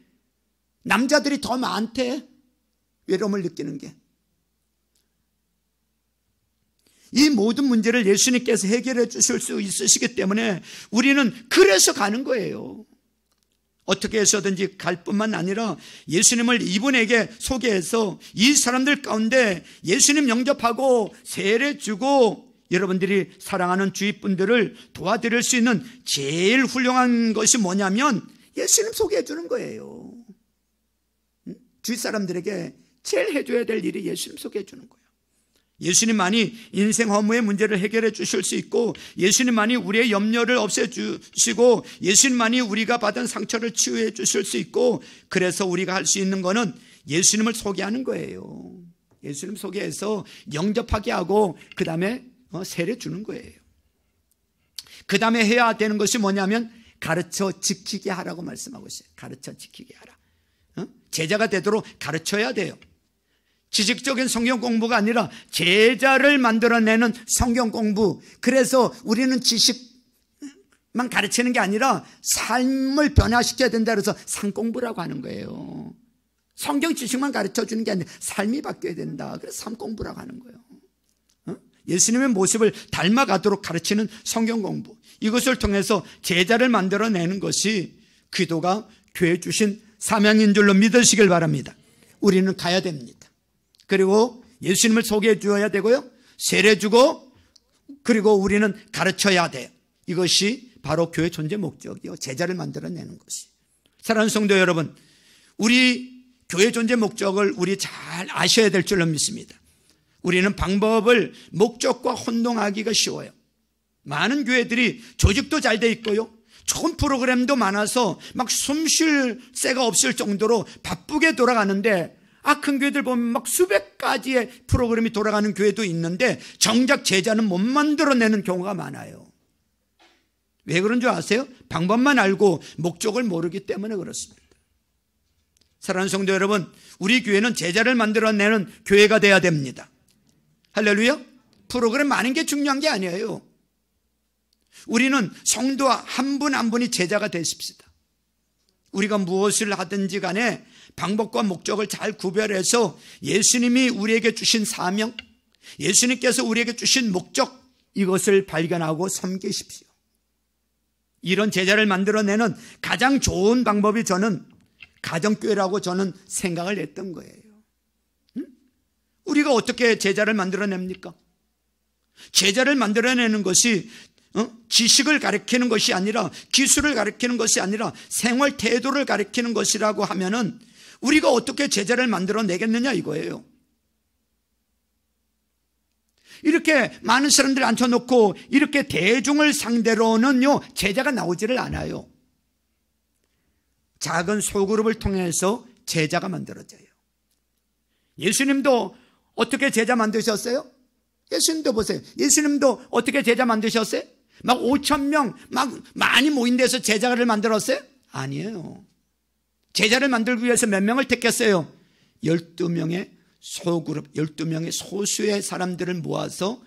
남자들이 더 많대, 외로움을 느끼는 게. 이 모든 문제를 예수님께서 해결해 주실 수 있으시기 때문에 우리는 그래서 가는 거예요. 어떻게 해서든지 갈 뿐만 아니라 예수님을 이분에게 소개해서 이 사람들 가운데 예수님 영접하고 세례 주고 여러분들이 사랑하는 주위 분들을 도와드릴 수 있는 제일 훌륭한 것이 뭐냐면 예수님 소개해 주는 거예요. 주위 사람들에게 제일 해줘야 될 일이 예수님 소개해 주는 거예요. 예수님만이 인생 허무의 문제를 해결해 주실 수 있고, 예수님만이 우리의 염려를 없애주시고, 예수님만이 우리가 받은 상처를 치유해 주실 수 있고, 그래서 우리가 할 수 있는 거는 예수님을 소개하는 거예요. 예수님 소개해서 영접하게 하고 그 다음에 세례 주는 거예요. 그 다음에 해야 되는 것이 뭐냐면 가르쳐 지키게 하라고 말씀하고 있어요. 가르쳐 지키게 하라. 제자가 되도록 가르쳐야 돼요. 지식적인 성경 공부가 아니라 제자를 만들어내는 성경 공부. 그래서 우리는 지식만 가르치는 게 아니라 삶을 변화시켜야 된다 그래서 삶 공부라고 하는 거예요. 성경 지식만 가르쳐 주는 게 아니라 삶이 바뀌어야 된다. 그래서 삶 공부라고 하는 거예요. 예수님의 모습을 닮아가도록 가르치는 성경 공부. 이것을 통해서 제자를 만들어내는 것이 기도가 교회 주신 사명인 줄로 믿으시길 바랍니다. 우리는 가야 됩니다. 그리고 예수님을 소개해 주어야 되고요, 세례 주고, 그리고 우리는 가르쳐야 돼요. 이것이 바로 교회 존재 목적이요, 제자를 만들어내는 것이. 사랑하는 성도 여러분, 우리 교회 존재 목적을 우리 잘 아셔야 될 줄로 믿습니다. 우리는 방법을 목적과 혼동하기가 쉬워요. 많은 교회들이 조직도 잘 돼 있고요, 좋은 프로그램도 많아서 막 숨 쉴 새가 없을 정도로 바쁘게 돌아가는데, 큰 교회들 보면 막 수백 가지의 프로그램이 돌아가는 교회도 있는데 정작 제자는 못 만들어내는 경우가 많아요. 왜 그런 줄 아세요? 방법만 알고 목적을 모르기 때문에 그렇습니다. 사랑하는 성도 여러분, 우리 교회는 제자를 만들어내는 교회가 돼야 됩니다. 할렐루야. 프로그램 많은 게 중요한 게 아니에요. 우리는 성도 한 분 한 분이 제자가 되십시다. 우리가 무엇을 하든지 간에 방법과 목적을 잘 구별해서 예수님이 우리에게 주신 사명, 예수님께서 우리에게 주신 목적, 이것을 발견하고 섬기십시오. 이런 제자를 만들어내는 가장 좋은 방법이 저는 가정교회라고 저는 생각을 했던 거예요. 우리가 어떻게 제자를 만들어냅니까? 제자를 만들어내는 것이 지식을 가르치는 것이 아니라, 기술을 가르치는 것이 아니라 생활 태도를 가르치는 것이라고 하면은 우리가 어떻게 제자를 만들어내겠느냐 이거예요. 이렇게 많은 사람들 앉혀놓고 이렇게 대중을 상대로는요 제자가 나오지를 않아요. 작은 소그룹을 통해서 제자가 만들어져요. 예수님도 어떻게 제자 만드셨어요? 예수님도 보세요. 예수님도 어떻게 제자 만드셨어요? 막 5,000명 막 많이 모인 데서 제자를 만들었어요? 아니에요. 제자를 만들기 위해서 몇 명을 택했어요? 12명의 소그룹, 12명의 소수의 사람들을 모아서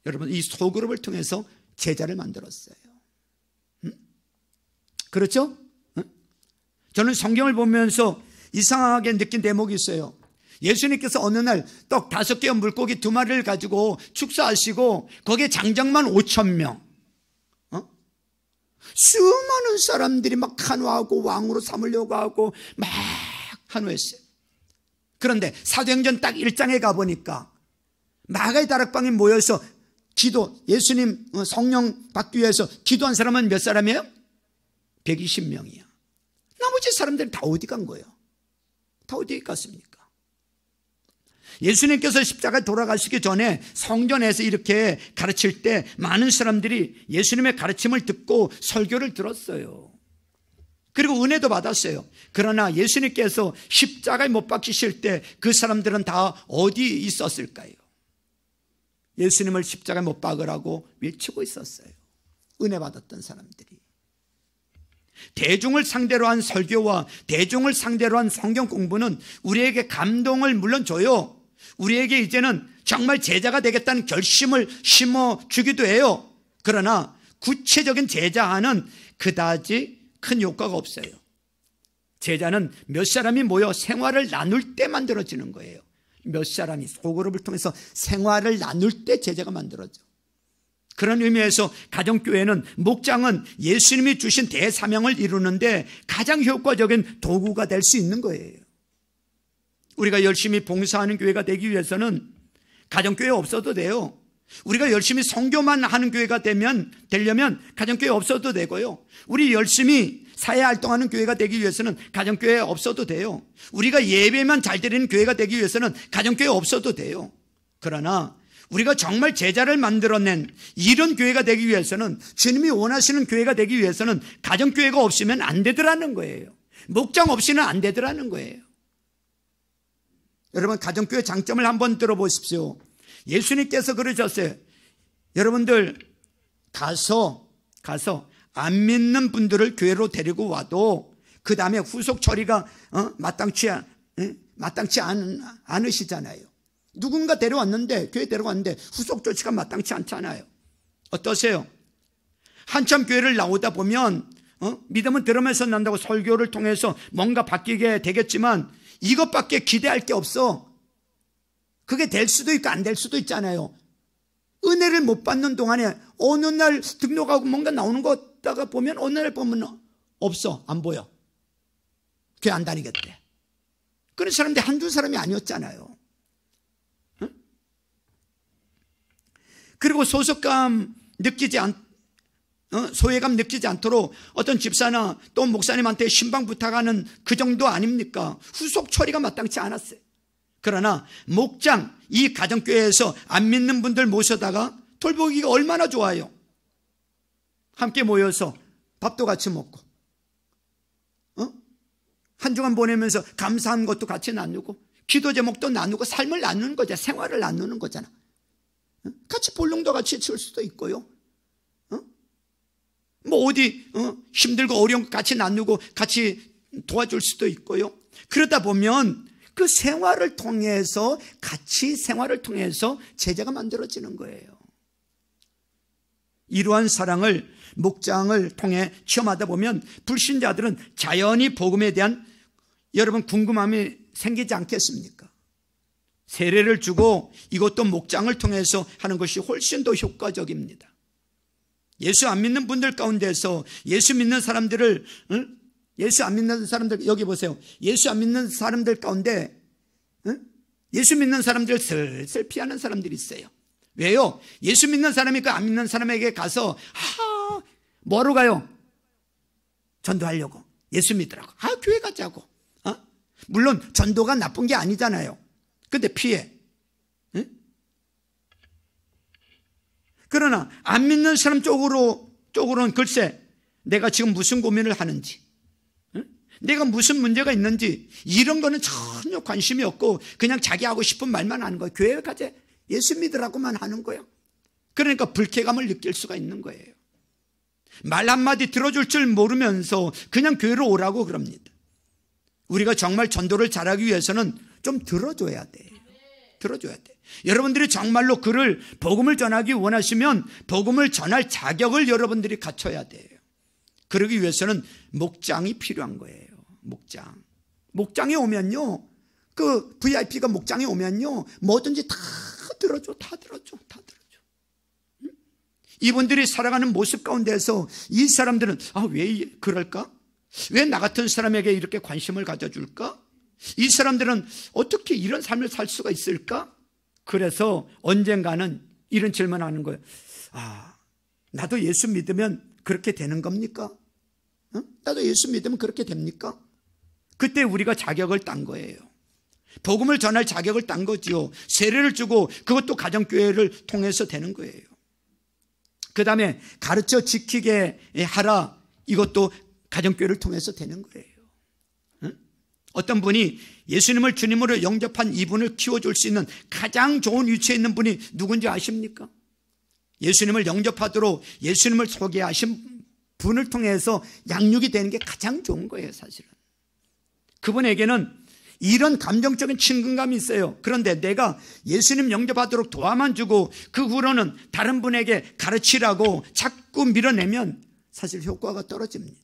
여러분 이 소그룹을 통해서 제자를 만들었어요. 그렇죠? 저는 성경을 보면서 이상하게 느낀 대목이 있어요. 예수님께서 어느 날 떡 5개와 물고기 2마리를 가지고 축사하시고 거기에 장정만 5,000명, 수많은 사람들이 막 한화하고 왕으로 삼으려고 하고 막 한화했어요. 그런데 사도행전 딱 1장에 가보니까 마가의 다락방에 모여서 기도, 예수님 성령 받기 위해서 기도한 사람은 몇 사람이에요? 120명이야. 나머지 사람들이 다 어디 간 거예요? 다 어디 갔습니까? 예수님께서 십자가에 돌아가시기 전에 성전에서 이렇게 가르칠 때 많은 사람들이 예수님의 가르침을 듣고 설교를 들었어요. 그리고 은혜도 받았어요. 그러나 예수님께서 십자가에 못 박히실 때 그 사람들은 다 어디 있었을까요? 예수님을 십자가에 못 박으라고 외치고 있었어요. 은혜 받았던 사람들이. 대중을 상대로 한 설교와 대중을 상대로 한 성경 공부는 우리에게 감동을 물론 줘요. 우리에게 이제는 정말 제자가 되겠다는 결심을 심어주기도 해요. 그러나 구체적인 제자화는 그다지 큰 효과가 없어요. 제자는 몇 사람이 모여 생활을 나눌 때 만들어지는 거예요. 몇 사람이 소그룹을 통해서 생활을 나눌 때 제자가 만들어져. 그런 의미에서 가정교회는, 목장은 예수님이 주신 대사명을 이루는데 가장 효과적인 도구가 될 수 있는 거예요. 우리가 열심히 봉사하는 교회가 되기 위해서는 가정교회 없어도 돼요. 우리가 열심히 선교만 하는 교회가 되려면 가정교회 없어도 되고요. 우리 열심히 사회활동하는 교회가 되기 위해서는 가정교회 없어도 돼요. 우리가 예배만 잘 드리는 교회가 되기 위해서는 가정교회 없어도 돼요. 그러나 우리가 정말 제자를 만들어낸 이런 교회가 되기 위해서는, 주님이 원하시는 교회가 되기 위해서는 가정교회가 없으면 안 되더라는 거예요. 목장 없이는 안 되더라는 거예요. 여러분, 가정교회 장점을 한번 들어보십시오. 예수님께서 그러셨어요. 여러분들 가서 안 믿는 분들을 교회로 데리고 와도 그 다음에 후속 처리가 마땅치 않으시잖아요. 누군가 데려왔는데, 교회 데려왔는데 후속 조치가 마땅치 않잖아요. 어떠세요? 한참 교회를 나오다 보면 믿음은 들으면서 난다고 설교를 통해서 뭔가 바뀌게 되겠지만 이것밖에 기대할 게 없어. 그게 될 수도 있고 안 될 수도 있잖아요. 은혜를 못 받는 동안에 어느 날 등록하고 뭔가 나오는 거 다가 보면 어느 날 보면 없어, 안 보여. 교회 안 다니겠대. 그런 사람들이 한두 사람이 아니었잖아요. 그리고 소속감 소외감 느끼지 않도록 어떤 집사나 또 목사님한테 신방 부탁하는 그 정도 아닙니까? 후속 처리가 마땅치 않았어요. 그러나 목장, 이 가정교회에서 안 믿는 분들 모셔다가 돌보기가 얼마나 좋아요. 함께 모여서 밥도 같이 먹고 한 주간 보내면서 감사한 것도 같이 나누고 기도 제목도 나누고 삶을 나누는 거잖아. 생활을 나누는 거잖아. 같이 볼롱도 같이 칠 수도 있고요. 뭐 어디 힘들고 어려운 거 같이 나누고 같이 도와줄 수도 있고요. 그러다 보면 그 생활을 통해서, 같이 생활을 통해서 제자가 만들어지는 거예요. 이러한 사랑을 목장을 통해 체험하다 보면 불신자들은 자연히 복음에 대한 여러분 궁금함이 생기지 않겠습니까? 세례를 주고 이것도 목장을 통해서 하는 것이 훨씬 더 효과적입니다. 예수 안 믿는 분들 가운데서 예수 믿는 사람들을, 예수 안 믿는 사람들, 여기 보세요. 예수 안 믿는 사람들 가운데 예수 믿는 사람들을 슬슬 피하는 사람들이 있어요. 왜요? 예수 믿는 사람이 그 안 믿는 사람에게 가서 뭐하러 가요? 전도하려고. 예수 믿으라고. 교회 가자고. 물론 전도가 나쁜 게 아니잖아요. 근데 피해. 그러나 안 믿는 사람 쪽으로는 글쎄 내가 지금 무슨 고민을 하는지, 내가 무슨 문제가 있는지 이런 거는 전혀 관심이 없고 그냥 자기 하고 싶은 말만 하는 거예요. 교회 가자, 예수 믿으라고만 하는 거예요. 그러니까 불쾌감을 느낄 수가 있는 거예요. 말 한마디 들어줄 줄 모르면서 그냥 교회로 오라고 그럽니다. 우리가 정말 전도를 잘하기 위해서는 좀 들어줘야 돼. 들어줘야 돼. 여러분들이 정말로 그를 복음을 전하기 원하시면 복음을 전할 자격을 여러분들이 갖춰야 돼요. 그러기 위해서는 목장이 필요한 거예요. 목장에 오면요, 그 VIP가 목장에 오면요, 뭐든지 다 들어줘. 이분들이 살아가는 모습 가운데서 이 사람들은 왜 그럴까? 왜 나 같은 사람에게 이렇게 관심을 가져줄까? 이 사람들은 어떻게 이런 삶을 살 수가 있을까? 그래서 언젠가는 이런 질문을 하는 거예요. 나도 예수 믿으면 그렇게 되는 겁니까? 나도 예수 믿으면 그렇게 됩니까? 그때 우리가 자격을 딴 거예요. 복음을 전할 자격을 딴 거지요. 세례를 주고 그것도 가정교회를 통해서 되는 거예요. 그 다음에 가르쳐 지키게 하라, 이것도 가정교회를 통해서 되는 거예요. 어떤 분이 예수님을 주님으로 영접한 이분을 키워줄 수 있는 가장 좋은 위치에 있는 분이 누군지 아십니까? 예수님을 영접하도록 예수님을 소개하신 분을 통해서 양육이 되는 게 가장 좋은 거예요. 사실은 그분에게는 이런 감정적인 친근감이 있어요. 그런데 내가 예수님 영접하도록 도와만 주고 그 후로는 다른 분에게 가르치라고 자꾸 밀어내면 사실 효과가 떨어집니다.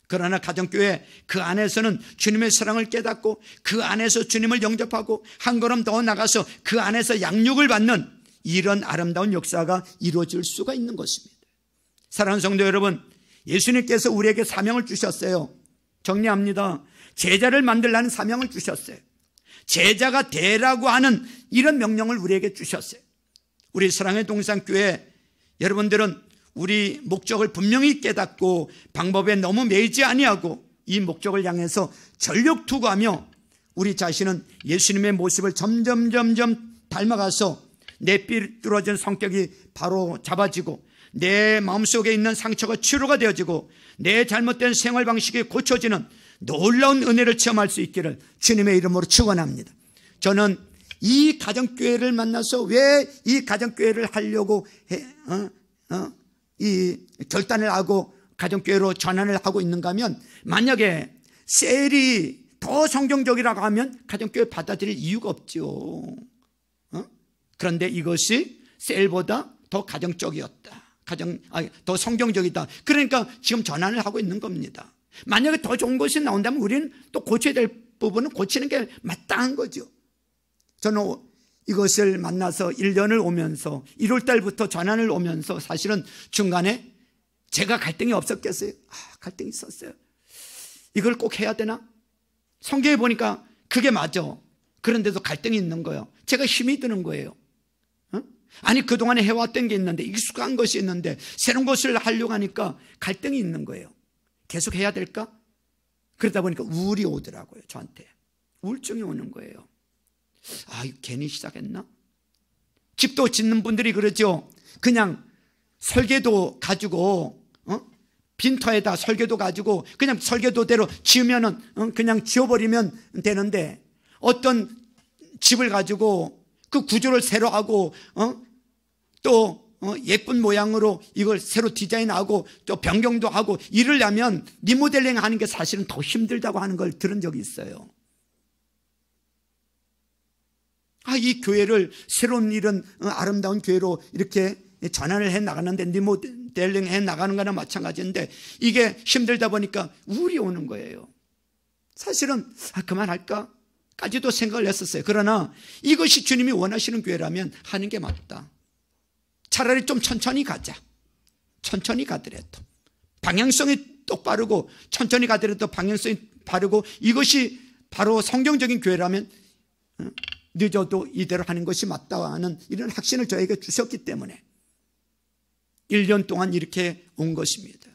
그러나 가정교회 그 안에서는 주님의 사랑을 깨닫고 그 안에서 주님을 영접하고 한 걸음 더 나가서 그 안에서 양육을 받는 이런 아름다운 역사가 이루어질 수가 있는 것입니다. 사랑하는 성도 여러분, 예수님께서 우리에게 사명을 주셨어요. 정리합니다. 제자를 만들라는 사명을 주셨어요. 제자가 되라고 하는 이런 명령을 우리에게 주셨어요. 우리 사랑의 동산교회 여러분들은 우리 목적을 분명히 깨닫고 방법에 너무 매이지 아니하고 이 목적을 향해서 전력 투구하며 우리 자신은 예수님의 모습을 점점 닮아가서 내 삐뚤어진 성격이 바로 잡아지고 내 마음속에 있는 상처가 치료가 되어지고 내 잘못된 생활 방식이 고쳐지는 놀라운 은혜를 체험할 수 있기를 주님의 이름으로 축원합니다. 저는 이 가정교회를 만나서 왜 이 가정교회를 하려고 이 결단을 하고 가정교회로 전환을 하고 있는가 하면, 만약에 셀이 더 성경적이라고 하면 가정교회 받아들일 이유가 없죠. 그런데 이것이 셀보다 더 가정적이었다, 더 성경적이다. 그러니까 지금 전환을 하고 있는 겁니다. 만약에 더 좋은 것이 나온다면 우리는 또 고쳐야 될 부분은 고치는 게 마땅한 거죠. 저는 이것을 만나서 1년을 오면서 1월 달부터 전환을 오면서 사실은 중간에 제가 갈등이 없었겠어요? 갈등이 있었어요. 이걸 꼭 해야 되나? 성경에 보니까 그게 맞아. 그런데도 갈등이 있는 거예요. 제가 힘이 드는 거예요. 아니 그동안에 해왔던 게 있는데, 익숙한 것이 있는데 새로운 것을 하려고 하니까 갈등이 있는 거예요. 계속 해야 될까? 그러다 보니까 우울이 오더라고요. 저한테 우울증이 오는 거예요. 괜히 시작했나? 집도 짓는 분들이 그러죠. 그냥 설계도 가지고 빈터에다 설계도 가지고 그냥 설계도대로 지으면은 그냥 지어버리면 되는데, 어떤 집을 가지고 그 구조를 새로 하고 또 예쁜 모양으로 이걸 새로 디자인하고 또 변경도 하고 이러려면 리모델링 하는 게 사실은 더 힘들다고 하는 걸 들은 적이 있어요. 이 교회를 새로운 이런 아름다운 교회로 이렇게 전환을 해 나가는데, 리모델링 해 나가는 거나 마찬가지인데 이게 힘들다 보니까 우울이 오는 거예요. 사실은 그만할까? 까지도 생각을 했었어요. 그러나 이것이 주님이 원하시는 교회라면 하는 게 맞다. 차라리 좀 천천히 가자. 천천히 가더라도 방향성이 똑바르고, 천천히 가더라도 방향성이 바르고, 이것이 바로 성경적인 교회라면 늦어도 이대로 하는 것이 맞다 하는 이런 확신을 저에게 주셨기 때문에 1년 동안 이렇게 온 것입니다.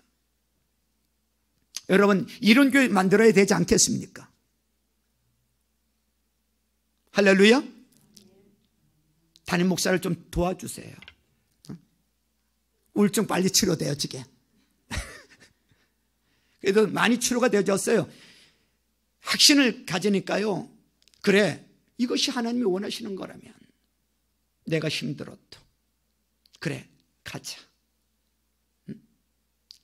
여러분, 이런 교회 만들어야 되지 않겠습니까? 할렐루야. 담임 목사를 좀 도와주세요. 우울증 빨리 치료되어지게. 그래도 많이 치료가 되어졌어요. 확신을 가지니까요. 그래, 이것이 하나님이 원하시는 거라면 내가 힘들어도 그래, 가자.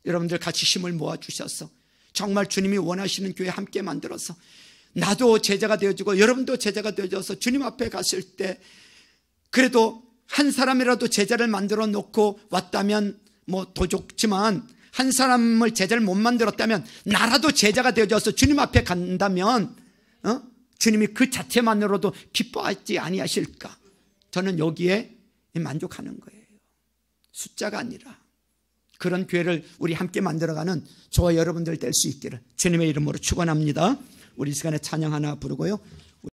여러분들 같이 힘을 모아주셔서 정말 주님이 원하시는 교회 함께 만들어서 나도 제자가 되어주고 여러분도 제자가 되어줘서 주님 앞에 갔을 때 그래도 한 사람이라도 제자를 만들어 놓고 왔다면 뭐 더 좋지만 한 사람을 제자를 못 만들었다면 나라도 제자가 되어줘서 주님 앞에 간다면 주님이 그 자체만으로도 기뻐하지 아니하실까? 저는 여기에 만족하는 거예요. 숫자가 아니라 그런 교회를 우리 함께 만들어가는 저와 여러분들 될 수 있기를 주님의 이름으로 축원합니다. 우리 이 시간에 찬양 하나 부르고요.